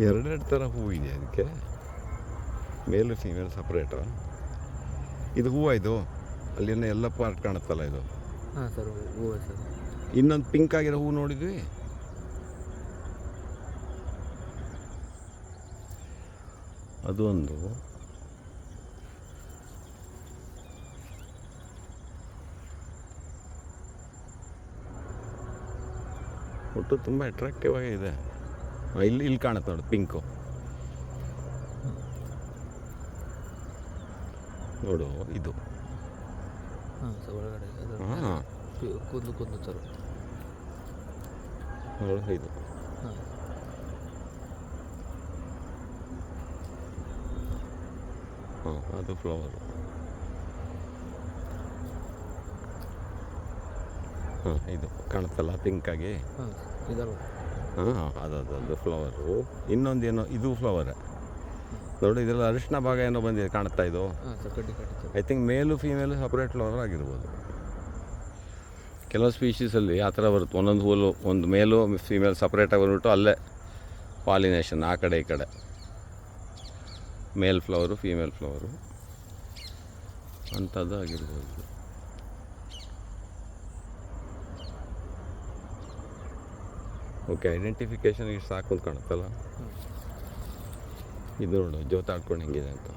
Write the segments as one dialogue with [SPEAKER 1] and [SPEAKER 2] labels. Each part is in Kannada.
[SPEAKER 1] ಎರಡೆರಡು ಥರ ಹೂವು ಇದೆ ಅದಕ್ಕೆ, ಮೇಲು ಫೀಮೇಲ್ ಸಪ್ರೇಟು. ಇದು ಹೂವು ಇದು ಅಲ್ಲಿನ ಎಲ್ಲ ಪಾರ್ಟ್ ಕಾಣುತ್ತಲ್ಲ ಇದು.
[SPEAKER 2] ಹಾಂ ಸರ್, ಹೂವು ಸರ್.
[SPEAKER 1] ಇನ್ನೊಂದು ಪಿಂಕ್ ಆಗಿರೋ ಹೂವು ನೋಡಿದ್ವಿ, ಅದು ಒಂದು. ಒಟ್ಟು ತುಂಬ ಅಟ್ರಾಕ್ಟಿವ್ ಆಗಿದೆ. ಇಲ್ಲಿ ಕಾಣುತ್ತೆ ನೋಡಿ ಪಿಂಕು, ನೋಡು ಇದು.
[SPEAKER 2] ಹಾಂ ಸರ್, ಒಳಗಡೆ
[SPEAKER 1] ಹಾಂ
[SPEAKER 2] ಕೂದಲು ಸರ್.
[SPEAKER 1] ನೋಡು ಇದು.
[SPEAKER 2] ಹಾಂ
[SPEAKER 1] ಹಾಂ ಅದು ಫ್ಲವರು. ಹಾಂ ಇದು ಕಾಣುತ್ತಲ್ಲ ಪಿಂಕಾಗಿ.
[SPEAKER 2] ಹಾಂ ಇದಲ್ಲ.
[SPEAKER 1] ಹಾಂ ಅದು ಫ್ಲವರು. ಇನ್ನೊಂದೇನೋ ಇದು ಫ್ಲವರ್ ನೋಡಿ, ಇದೆಲ್ಲ ಅರಿಶಿನ ಭಾಗ ಏನೋ ಬಂದಿದೆ ಕಾಣುತ್ತಾ ಇದು.
[SPEAKER 2] ಹಾಂ ಸರ್, ಕಡ್ಡಿ.
[SPEAKER 1] ಐ ಥಿಂಕ್ ಮೇಲು ಫೀಮೇಲು ಸಪ್ರೇಟ್ ಫ್ಲವರ್ ಆಗಿರ್ಬೋದು. ಕೆಲವು ಸ್ಪೀಷೀಸಲ್ಲಿ ಆ ಥರ ಬರುತ್ತೆ, ಒಂದೊಂದು ಹೂಲು ಒಂದು ಮೇಲು ಫೀಮೇಲ್ ಸಪ್ರೇಟಾಗಿ ಬಂದ್ಬಿಟ್ಟು ಅಲ್ಲೇ ಪಾಲಿನೇಷನ್ ಆ ಕಡೆ ಈ ಕಡೆ, ಮೇಲ್ ಫ್ಲವರು ಫೀಮೇಲ್ ಫ್ಲವರು ಅಂಥದ್ದು ಆಗಿರ್ಬೋದು. ಓಕೆ, ಐಡೆಂಟಿಫಿಕೇಷನ್ ಇಷ್ಟು ಸಾಕು ಅಂತ ಕಾಣುತ್ತಲ್ಲ. ಇದು ನೋಡು ಜೋತಾಡ್ಕೊಂಡು ಹೆಂಗಿದೆ ಅಂತ.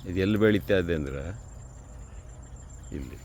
[SPEAKER 1] ಇದು ಎಲ್ಲಿ ಬೆಳೀತಾ ಇದೆ ಅಂದರೆ ಇಲ್ಲಿ